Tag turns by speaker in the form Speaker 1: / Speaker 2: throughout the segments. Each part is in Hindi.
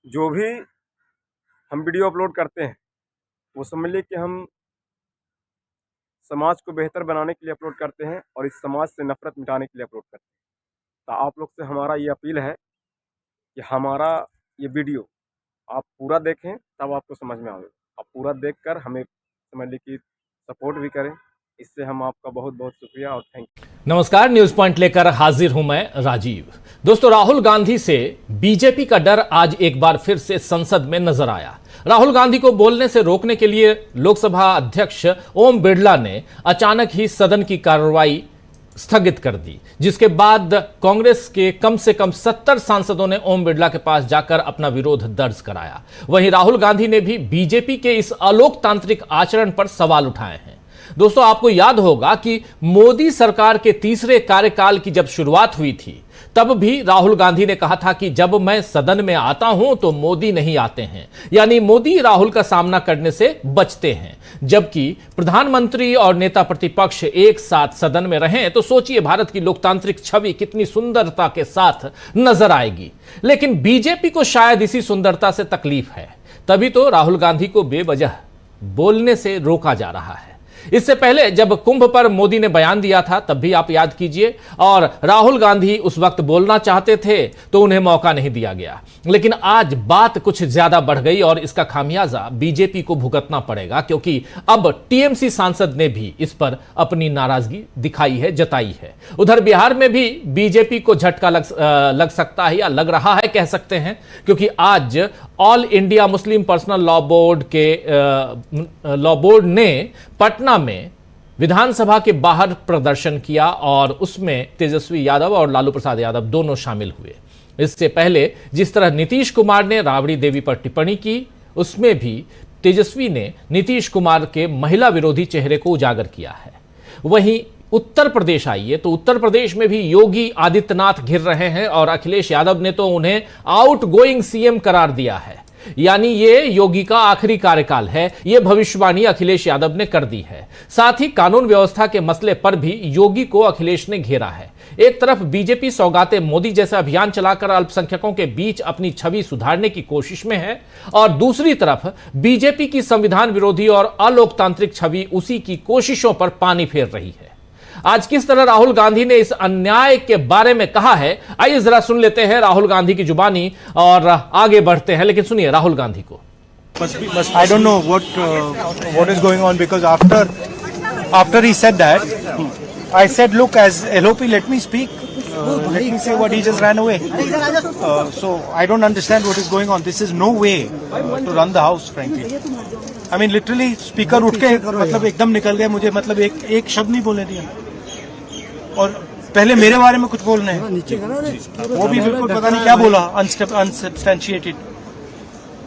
Speaker 1: जो भी हम वीडियो अपलोड करते हैं वो समझ लीजिए कि हम समाज को बेहतर बनाने के लिए अपलोड करते हैं और इस समाज से नफरत मिटाने के लिए अपलोड करते हैं। तो आप लोग से हमारा ये अपील है कि हमारा ये वीडियो आप पूरा देखें, तब आपको समझ में आएगा। आप पूरा देखकर हमें समझ लीजिए कि सपोर्ट भी करें। इससे हम आपका बहुत बहुत शुक्रिया और थैंक यू।
Speaker 2: नमस्कार, न्यूज पॉइंट लेकर हाजिर हूं मैं राजीव। दोस्तों, राहुल गांधी से बीजेपी का डर आज एक बार फिर से संसद में नजर आया। राहुल गांधी को बोलने से रोकने के लिए लोकसभा अध्यक्ष ओम बिरला ने अचानक ही सदन की कार्रवाई स्थगित कर दी, जिसके बाद कांग्रेस के कम से कम 70 सांसदों ने ओम बिरला के पास जाकर अपना विरोध दर्ज कराया। वहीं राहुल गांधी ने भी बीजेपी के इस अलोकतांत्रिक आचरण पर सवाल उठाए हैं। दोस्तों, आपको याद होगा कि मोदी सरकार के तीसरे कार्यकाल की जब शुरुआत हुई थी, तब भी राहुल गांधी ने कहा था कि जब मैं सदन में आता हूं तो मोदी नहीं आते हैं, यानी मोदी राहुल का सामना करने से बचते हैं। जबकि प्रधानमंत्री और नेता प्रतिपक्ष एक साथ सदन में रहें तो सोचिए भारत की लोकतांत्रिक छवि कितनी सुंदरता के साथ नजर आएगी। लेकिन बीजेपी को शायद इसी सुंदरता से तकलीफ है, तभी तो राहुल गांधी को बेवजह बोलने से रोका जा रहा है। इससे पहले जब कुंभ पर मोदी ने बयान दिया था, तब भी आप याद कीजिए, और राहुल गांधी उस वक्त बोलना चाहते थे तो उन्हें मौका नहीं दिया गया। लेकिन आज बात कुछ ज्यादा बढ़ गई और इसका खामियाजा बीजेपी को भुगतना पड़ेगा, क्योंकि अब टीएमसी सांसद ने भी इस पर अपनी नाराजगी दिखाई है, जताई है। उधर बिहार में भी बीजेपी को झटका लग सकता है, या लग रहा है कह सकते हैं, क्योंकि आज all India Muslim personal law board ने पटना में विधानसभा के बाहर प्रदर्शन किया और उसमें तेजस्वी यादव और लालू प्रसाद यादव दोनों शामिल हुए। इससे पहले जिस तरह नीतीश कुमार ने राबड़ी देवी पर टिप्पणी की, उसमें भी तेजस्वी ने नीतीश कुमार के महिला विरोधी चेहरे को उजागर किया है। वहीं उत्तर प्रदेश आइए तो उत्तर प्रदेश में भी योगी आदित्यनाथ घिर रहे हैं और अखिलेश यादव ने तो उन्हें आउटगोइंग सीएम करार दिया है, यानी ये योगी का आखिरी कार्यकाल है। ये भविष्यवाणी अखिलेश यादव ने कर दी है। साथ ही कानून व्यवस्था के मसले पर भी योगी को अखिलेश ने घेरा है। एक तरफ बीजेपी सौगाते मोदी जैसा अभियान चलाकर अल्पसंख्यकों के बीच अपनी छवि सुधारने की कोशिश में है, और दूसरी तरफ बीजेपी की संविधान विरोधी और अलोकतांत्रिक छवि उसी की कोशिशों पर पानी फेर रही है। आज किस तरह राहुल गांधी ने इस अन्याय के बारे में कहा है, आइए जरा सुन लेते हैं राहुल गांधी की जुबानी और आगे बढ़ते हैं। लेकिन सुनिए राहुल गांधी को।
Speaker 3: I don't know what is going on, because after he said that, I said, look, as LOP, let me speak. Let me say what he just ran away. So I don't understand what is going on. This is no way to run the house, frankly. I mean, literally, speaker उठ के मतलब एकदम निकल गए, मुझे मतलब एक शब्द नहीं बोलने दिया, और पहले मेरे बारे में कुछ बोलने हैं, वो भी बिल्कुल पता नहीं क्या बोला, अनसब्सटेंशिएटेड।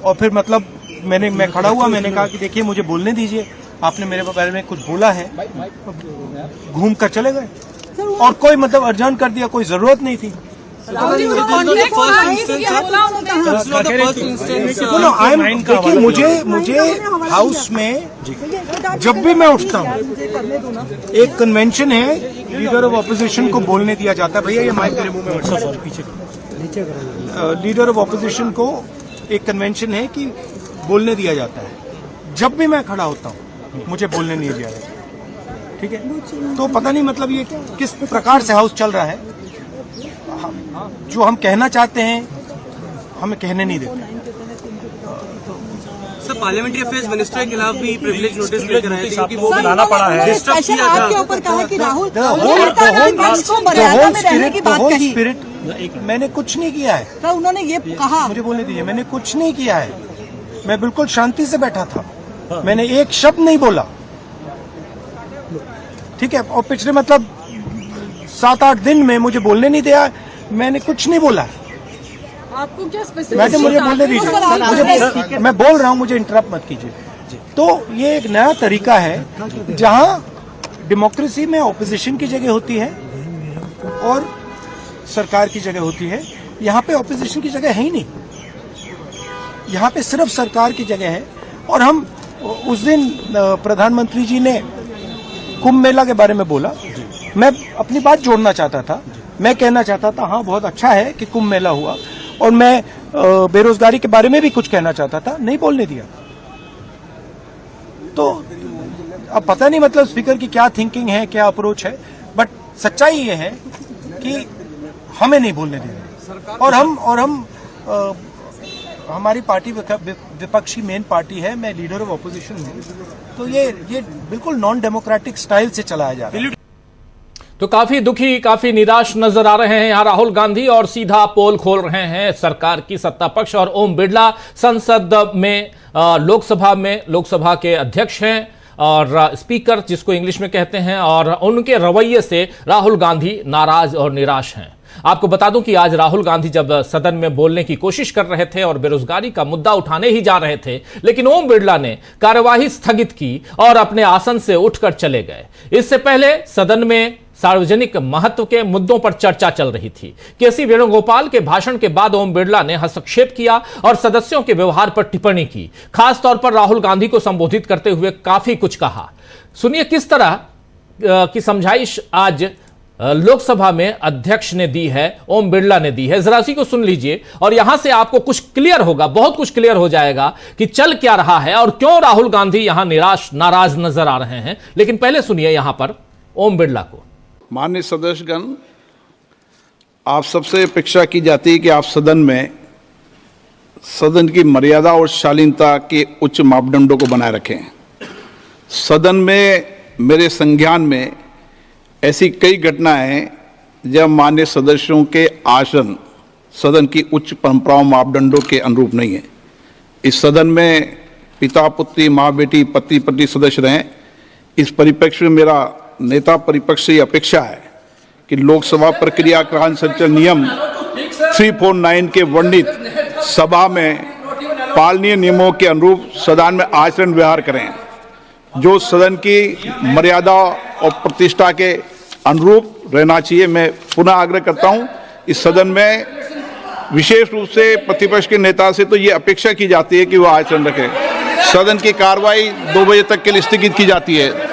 Speaker 3: और फिर मतलब मैं खड़ा हुआ, मैंने कहा कि देखिए मुझे बोलने दीजिए, आपने मेरे बारे में कुछ बोला है, घूम कर चले गए, और कोई मतलब अर्जन कर दिया, कोई जरूरत नहीं थी। देखिए मुझे हाउस में जब भी मैं उठता हूँ, एक कन्वेंशन है, लीडर ऑफ ऑपोजिशन को बोलने दिया जाता है। भैया ये माइक मेरे मुंह में पीछे, लीडर ऑफ ऑपोजिशन को एक कन्वेंशन है कि बोलने दिया जाता है। जब भी मैं खड़ा होता हूँ मुझे बोलने नहीं दिया जाता, ठीक है। तो पता नहीं मतलब ये किस प्रकार से हाउस चल रहा है, जो हम कहना चाहते हैं हमें कहने नहीं देते।
Speaker 4: सर, पार्लियामेंट्री अफेयर्स मिनिस्टर के खिलाफ भी प्रिविलेज नोटिस लेकर आए थे, क्योंकि वो
Speaker 3: बनाना पड़ा है।
Speaker 5: आपके ऊपर कहा कि राहुल
Speaker 3: स्पिरिट, मैंने कुछ नहीं किया है।
Speaker 5: सर, उन्होंने ये कहा,
Speaker 3: मुझे बोलने दीजिए, मैंने कुछ नहीं किया है। मैं बिल्कुल शांति से बैठा था, मैंने एक शब्द नहीं बोला, ठीक है। और पिछले मतलब 7-8 दिन में मुझे बोलने नहीं दिया, मैंने कुछ नहीं बोला।
Speaker 5: आपको क्या स्पेसिफिक,
Speaker 3: मैडम मुझे बोलने दीजिए, मैं बोल रहा हूँ, मुझे इंटरप्ट मत कीजिए। तो ये एक नया तरीका है जहां डेमोक्रेसी में ऑपोजिशन की जगह होती है और सरकार की जगह होती है। यहाँ पे ऑपोजिशन की जगह है ही नहीं, यहाँ पे सिर्फ सरकार की जगह है। और हम उस दिन प्रधानमंत्री जी ने कुंभ मेला के बारे में बोला, मैं अपनी बात जोड़ना चाहता था। मैं कहना चाहता था हाँ बहुत अच्छा है कि कुंभ मेला हुआ, और मैं बेरोजगारी के बारे में भी कुछ कहना चाहता था, नहीं बोलने दिया। तो अब पता नहीं मतलब स्पीकर की क्या थिंकिंग है, क्या अप्रोच है, बट सच्चाई ये है कि हमें नहीं बोलने दिया। और हम हमारी पार्टी विपक्षी मेन पार्टी है, मैं लीडर ऑफ ऑपोजिशन हूं, तो ये बिल्कुल नॉन डेमोक्रेटिक स्टाइल से चलाया जा रहा है।
Speaker 2: तो काफी दुखी, काफी निराश नजर आ रहे हैं यहां राहुल गांधी और सीधा पोल खोल रहे हैं सरकार की सत्ता पक्ष। और ओम बिरला संसद में लोकसभा के अध्यक्ष हैं और स्पीकर जिसको इंग्लिश में कहते हैं, और उनके रवैये से राहुल गांधी नाराज और निराश हैं। आपको बता दूं कि आज राहुल गांधी जब सदन में बोलने की कोशिश कर रहे थे और बेरोजगारी का मुद्दा उठाने ही जा रहे थे, लेकिन ओम बिरला ने कार्यवाही स्थगित की और अपने आसन से उठकर चले गए। इससे पहले सदन में सार्वजनिक महत्व के मुद्दों पर चर्चा चल रही थी। केसी वेणुगोपाल के भाषण के बाद ओम बिरला ने हस्तक्षेप किया और सदस्यों के व्यवहार पर टिप्पणी की। खासतौर पर राहुल गांधी को संबोधित करते हुए काफी कुछ कहा। सुनिए किस तरह की समझाइश आज लोकसभा में अध्यक्ष ने दी है, ओम बिरला ने दी है। जरा सी को सुन लीजिए और यहां से आपको कुछ क्लियर होगा, बहुत कुछ क्लियर हो जाएगा कि चल क्या रहा है और क्यों राहुल गांधी यहां नाराज नजर आ रहे हैं। लेकिन पहले सुनिए यहां पर ओम बिरला को।
Speaker 6: माननीय सदस्यगण, आप सबसे अपेक्षा की जाती है कि आप सदन में सदन की मर्यादा और शालीनता के उच्च मापदंडों को बनाए रखें। सदन में मेरे संज्ञान में ऐसी कई घटनाएं हैं जब माननीय सदस्यों के आसन सदन की उच्च परंपराओं मापदंडों के अनुरूप नहीं है। इस सदन में पिता पुत्री, माँ बेटी, पति पत्नी सदस्य रहें। इस परिप्रेक्ष्य में मेरा नेता परिपक्ष से अपेक्षा है कि लोकसभा प्रक्रिया कानून संचालन नियम 349 के वर्णित सभा में पालनीय नियमों के अनुरूप सदन में आचरण व्यवहार करें, जो सदन की मर्यादा और प्रतिष्ठा के अनुरूप रहना चाहिए। मैं पुनः आग्रह करता हूं, इस सदन में विशेष रूप से प्रतिपक्ष के नेता से तो ये अपेक्षा की जाती है कि वो आचरण रखें। सदन की कार्रवाई 2 बजे तक के लिए स्थगित की जाती है।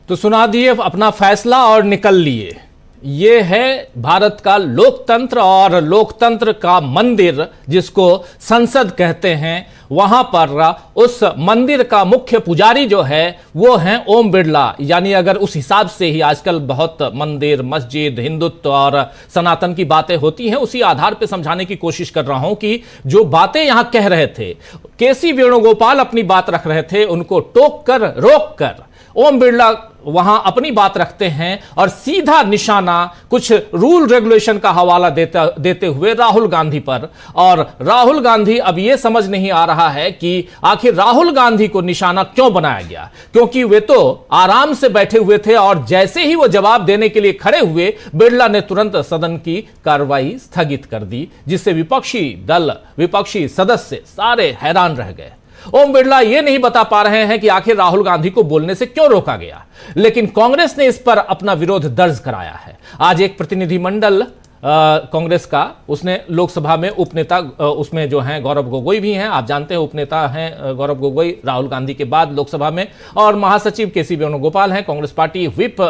Speaker 2: तो सुना दिए अपना फैसला और निकल लिए। ये है भारत का लोकतंत्र और लोकतंत्र का मंदिर जिसको संसद कहते हैं। वहां पर उस मंदिर का मुख्य पुजारी जो है वो हैं ओम बिरला। यानी अगर उस हिसाब से ही आजकल बहुत मंदिर, मस्जिद, हिंदुत्व और सनातन की बातें होती हैं, उसी आधार पर समझाने की कोशिश कर रहा हूं कि जो बातें यहां कह रहे थे, केसी वेणुगोपाल अपनी बात रख रहे थे, उनको टोक कर रोक कर ओम बिरला वहां अपनी बात रखते हैं और सीधा निशाना कुछ रूल रेगुलेशन का हवाला देते हुए राहुल गांधी पर। और राहुल गांधी अब यह समझ नहीं आ रहा है कि आखिर राहुल गांधी को निशाना क्यों बनाया गया, क्योंकि वे तो आराम से बैठे हुए थे और जैसे ही वो जवाब देने के लिए खड़े हुए, बिरला ने तुरंत सदन की कार्रवाई स्थगित कर दी, जिससे विपक्षी सदस्य सारे हैरान रह गए। ओम बिरला यह नहीं बता पा रहे हैं कि आखिर राहुल गांधी को बोलने से क्यों रोका गया, लेकिन कांग्रेस ने इस पर अपना विरोध दर्ज कराया है। आज एक प्रतिनिधिमंडल कांग्रेस का, उसने लोकसभा में उपनेता, उसमें जो हैं गौरव गोगोई भी हैं, आप जानते हैं उपनेता हैं गौरव गोगोई राहुल गांधी के बाद लोकसभा में, और महासचिव केसी वेणुगोपाल हैं। कांग्रेस पार्टी व्हिप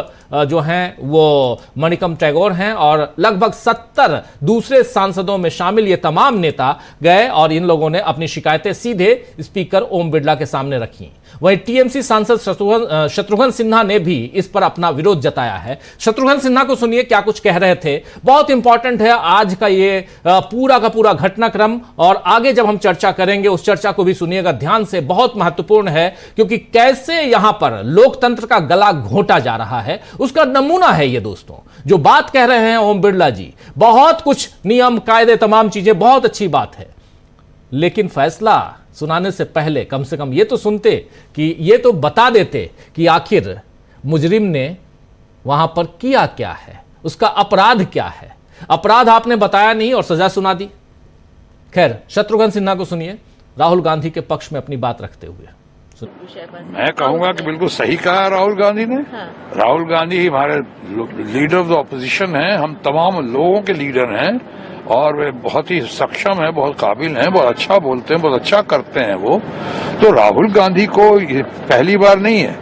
Speaker 2: जो हैं वो मणिकम टैगोर हैं और लगभग 70 दूसरे सांसदों में शामिल ये तमाम नेता गए और इन लोगों ने अपनी शिकायतें सीधे स्पीकर ओम बिरला के सामने रखी। वहीं टीएमसी सांसद शत्रुघ्न सिन्हा ने भी इस पर अपना विरोध जताया है। शत्रुघ्न सिन्हा को सुनिए क्या कुछ कह रहे थे। बहुत इंपॉर्टेंट है आज का ये पूरा का पूरा घटनाक्रम, और आगे जब हम चर्चा करेंगे उस चर्चा को भी सुनिएगा ध्यान से, बहुत महत्वपूर्ण है, क्योंकि कैसे यहां पर लोकतंत्र का गला घोंटा जा रहा है उसका नमूना है ये दोस्तों। जो बात कह रहे हैं ओम बिरला जी, बहुत कुछ नियम कायदे तमाम चीजें, बहुत अच्छी बात है, लेकिन फैसला सुनाने से पहले कम से कम ये तो सुनते, कि ये तो बता देते कि आखिर मुजरिम ने वहां पर किया क्या है, उसका अपराध क्या है। अपराध आपने बताया नहीं और सजा सुना दी। खैर, शत्रुघ्न सिन्हा को सुनिए राहुल गांधी के पक्ष में अपनी बात रखते हुए।
Speaker 7: मैं कहूंगा कि बिल्कुल सही कहा राहुल गांधी ने। राहुल गांधी ही हमारे लीडर ऑफ द ऑपोजिशन हैं, हम तमाम लोगों के लीडर हैं और वे बहुत ही सक्षम हैं, बहुत काबिल हैं, बहुत अच्छा बोलते हैं, बहुत अच्छा करते हैं वो। तो राहुल गांधी को ये पहली बार नहीं है,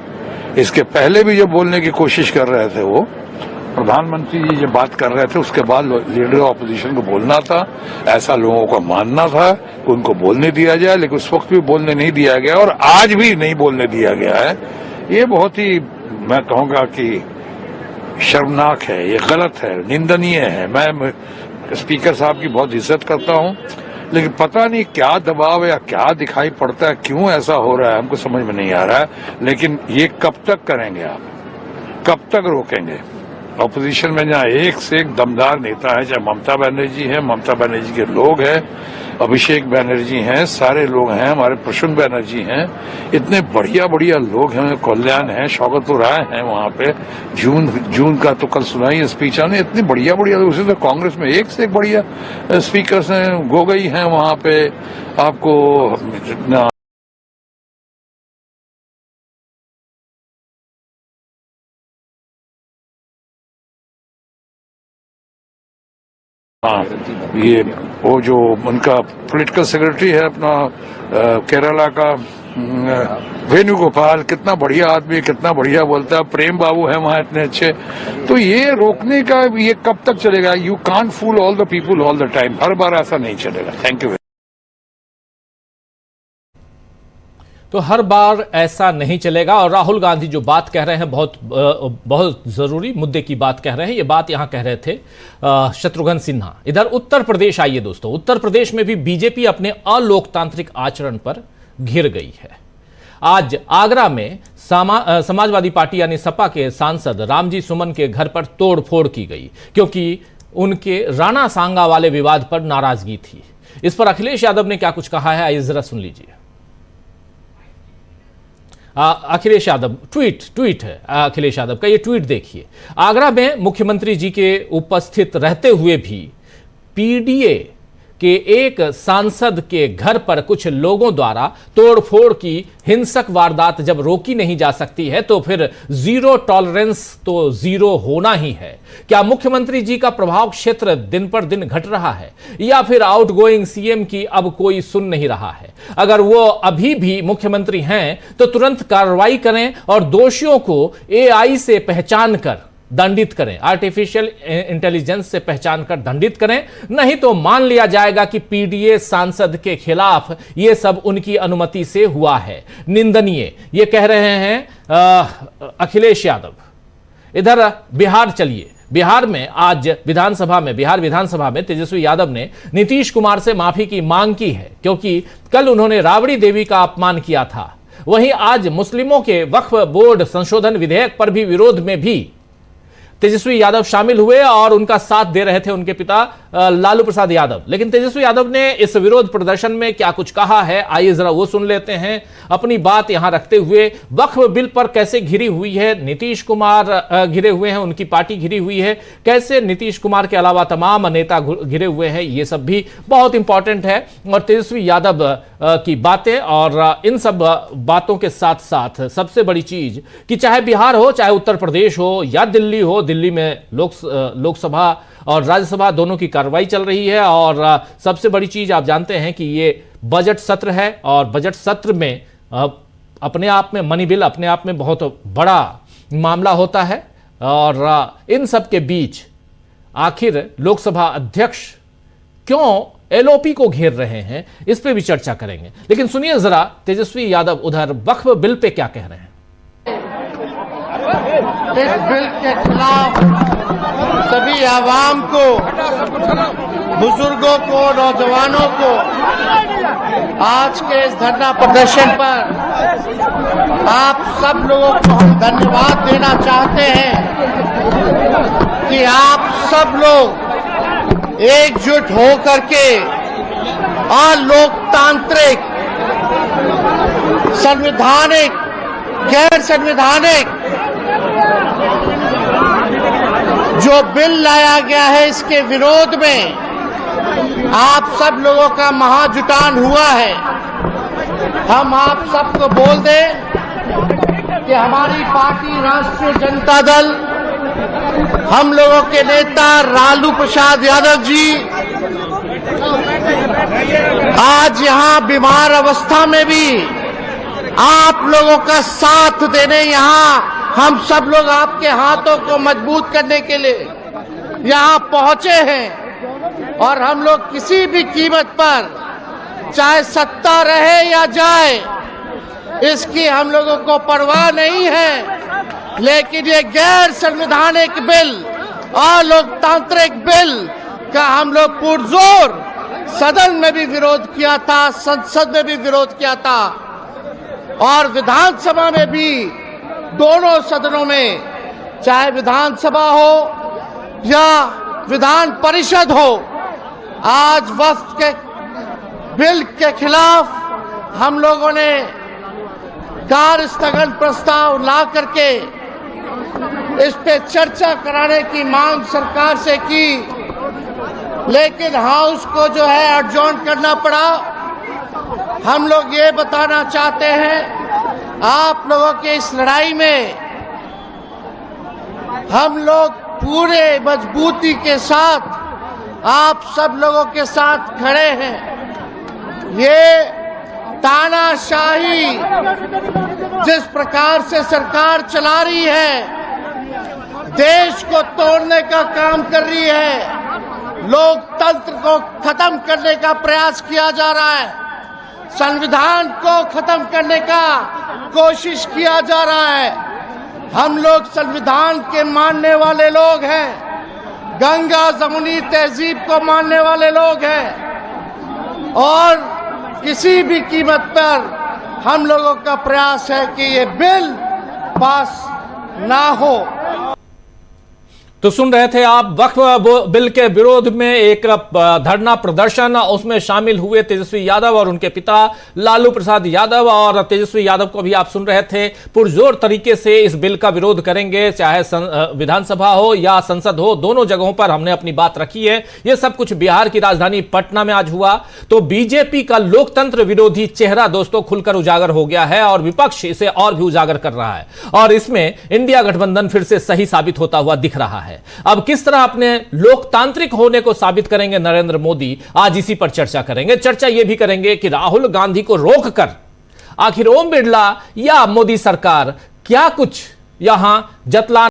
Speaker 7: इसके पहले भी जो बोलने की कोशिश कर रहे थे वो, प्रधानमंत्री जी जब बात कर रहे थे उसके बाद लीडर ऑपोजिशन को बोलना था, ऐसा लोगों का मानना था कि उनको बोलने दिया जाए, लेकिन उस वक्त भी बोलने नहीं दिया गया और आज भी नहीं बोलने दिया गया है। ये बहुत ही, मैं कहूँगा कि शर्मनाक है, ये गलत है, निंदनीय है। मैं स्पीकर साहब की बहुत इज्जत करता हूँ, लेकिन पता नहीं क्या दबाव या क्या दिखाई पड़ता है, क्यों ऐसा हो रहा है, हमको समझ में नहीं आ रहा है। लेकिन ये कब तक करेंगे आप, कब तक रोकेंगे? ऑपोजिशन में जहाँ एक से एक दमदार नेता है, चाहे ममता बनर्जी है, ममता बनर्जी के लोग हैं, अभिषेक बनर्जी हैं, सारे लोग हैं, हमारे प्रसून बनर्जी हैं, इतने बढ़िया बढ़िया लोग हैं, कल्याण है, शौकत राय हैं वहाँ पे। जून का तो कल सुनाई स्पीच ने, इतनी बढ़िया बढ़िया, उसी तो कांग्रेस में एक से एक बढ़िया स्पीकर्स हैं, गोगोई हैं वहाँ पे, आपको हाँ, ये वो जो उनका पॉलिटिकल सेक्रेटरी है अपना केरला का वेणुगोपाल, कितना बढ़िया आदमी, कितना बढ़िया बोलता है। प्रेम बाबू है वहाँ इतने अच्छे। तो ये रोकने का ये कब तक चलेगा? You can't fool all the people all the time, हर बार ऐसा नहीं चलेगा। Thank you.
Speaker 2: तो हर बार ऐसा नहीं चलेगा। और राहुल गांधी जो बात कह रहे हैं, बहुत जरूरी मुद्दे की बात कह रहे हैं। ये बात यहां कह रहे थे शत्रुघ्न सिन्हा। इधर उत्तर प्रदेश आइए दोस्तों, उत्तर प्रदेश में भी बीजेपी अपने अलोकतांत्रिक आचरण पर घिर गई है। आज आगरा में समाजवादी पार्टी यानी सपा के सांसद रामजी सुमन के घर पर तोड़फोड़ की गई, क्योंकि उनके राणा सांगा वाले विवाद पर नाराजगी थी। इस पर अखिलेश यादव ने क्या कुछ कहा है, आइए जरा सुन लीजिए। अखिलेश यादव ट्वीट है अखिलेश यादव का, ये ट्वीट देखिए। आगरा में मुख्यमंत्री जी के उपस्थित रहते हुए भी पीडीए के एक सांसद के घर पर कुछ लोगों द्वारा तोड़फोड़ की हिंसक वारदात जब रोकी नहीं जा सकती है, तो फिर जीरो टॉलरेंस तो जीरो होना ही है। क्या मुख्यमंत्री जी का प्रभाव क्षेत्र दिन पर दिन घट रहा है, या फिर आउटगोइंग सीएम की अब कोई सुन नहीं रहा है? अगर वो अभी भी मुख्यमंत्री हैं तो तुरंत कार्रवाई करें और दोषियों को एआई से पहचान कर दंडित करें, आर्टिफिशियल इंटेलिजेंस से पहचान कर दंडित करें। नहीं तो मान लिया जाएगा कि पीडीए सांसद के खिलाफ यह सब उनकी अनुमति से हुआ है। निंदनीय, ये कह रहे हैं अखिलेश यादव। इधर बिहार चलिए, बिहार में आज बिहार विधानसभा में तेजस्वी यादव ने नीतीश कुमार से माफी की मांग की है, क्योंकि कल उन्होंने राबड़ी देवी का अपमान किया था। वहीं आज मुस्लिमों के वक्फ बोर्ड संशोधन विधेयक पर भी विरोध में भी तेजस्वी यादव शामिल हुए और उनका साथ दे रहे थे उनके पिता लालू प्रसाद यादव। लेकिन तेजस्वी यादव ने इस विरोध प्रदर्शन में क्या कुछ कहा है, आइए जरा वो सुन लेते हैं। अपनी बात यहां रखते हुए वक्फ बिल पर कैसे घिरी हुई है नीतीश कुमार, घिरे हुए हैं, उनकी पार्टी घिरी हुई है, कैसे नीतीश कुमार के अलावा तमाम नेता घिरे हुए हैं, ये सब भी बहुत इंपॉर्टेंट है। और तेजस्वी यादव की बातें, और इन सब बातों के साथ साथ सबसे बड़ी चीज कि चाहे बिहार हो, चाहे उत्तर प्रदेश हो या दिल्ली हो, दिल्ली में लोकसभा और राज्यसभा दोनों की कार्रवाई चल रही है। और सबसे बड़ी चीज आप जानते हैं कि ये बजट सत्र है, और बजट सत्र में अपने आप में मनी बिल अपने आप में बहुत बड़ा मामला होता है। और इन सब के बीच आखिर लोकसभा अध्यक्ष क्यों एलओपी को घेर रहे हैं, इस पे भी चर्चा करेंगे। लेकिन सुनिए जरा तेजस्वी यादव उधर वक्फ बिल पे क्या कह रहे हैं।
Speaker 8: इस बिल के खिलाफ सभी आवाम को, बुजुर्गों को, नौजवानों को आज के इस धरना प्रदर्शन पर आप सब लोगों को हम धन्यवाद देना चाहते हैं कि आप सब लोग एकजुट हो करके अलोकतांत्रिक, संवैधानिक, गैर संवैधानिक जो बिल लाया गया है, इसके विरोध में आप सब लोगों का महाजुटान हुआ है। हम आप सबको बोल दें कि हमारी पार्टी राष्ट्रीय जनता दल, हम लोगों के नेता लालू प्रसाद यादव जी आज यहां बीमार अवस्था में भी आप लोगों का साथ देने यहां हम सब लोग आपके हाथों को मजबूत करने के लिए यहाँ पहुंचे हैं और हम लोग किसी भी कीमत पर, चाहे सत्ता रहे या जाए, इसकी हम लोगों को परवाह नहीं है। लेकिन ये गैर संवैधानिक बिल और लोकतांत्रिक बिल का हम लोग पुरजोर सदन में भी विरोध किया था, संसद में भी विरोध किया था और विधानसभा में भी, दोनों सदनों में, चाहे विधानसभा हो या विधान परिषद हो, आज वक्फ के बिल के खिलाफ हम लोगों ने कार्य स्थगन प्रस्ताव ला करके इस पे चर्चा कराने की मांग सरकार से की, लेकिन हाउस को जो है एडजॉर्न करना पड़ा। हम लोग ये बताना चाहते हैं, आप लोगों के इस लड़ाई में हम लोग पूरे मजबूती के साथ आप सब लोगों के साथ खड़े हैं। ये तानाशाही जिस प्रकार से सरकार चला रही है, देश को तोड़ने का काम कर रही है, लोकतंत्र को खत्म करने का प्रयास किया जा रहा है, संविधान को खत्म करने का कोशिश किया जा रहा है। हम लोग संविधान के मानने वाले लोग हैं, गंगा जमुनी तहजीब को मानने वाले लोग हैं और किसी भी कीमत पर हम लोगों का प्रयास है कि ये बिल पास ना हो।
Speaker 2: तो सुन रहे थे आप, वक्फ बिल के विरोध में एक धरना प्रदर्शन, उसमें शामिल हुए तेजस्वी यादव और उनके पिता लालू प्रसाद यादव। और तेजस्वी यादव को भी आप सुन रहे थे, पुरजोर तरीके से इस बिल का विरोध करेंगे, चाहे विधानसभा हो या संसद हो, दोनों जगहों पर हमने अपनी बात रखी है। यह सब कुछ बिहार की राजधानी पटना में आज हुआ। तो बीजेपी का लोकतंत्र विरोधी चेहरा दोस्तों खुलकर उजागर हो गया है और विपक्ष इसे और भी उजागर कर रहा है और इसमें इंडिया गठबंधन फिर से सही साबित होता हुआ दिख रहा है। अब किस तरह अपने लोकतांत्रिक होने को साबित करेंगे नरेंद्र मोदी, आज इसी पर चर्चा करेंगे। चर्चा यह भी करेंगे कि राहुल गांधी को रोककर आखिर ओम बिरला या मोदी सरकार क्या कुछ यहां जतला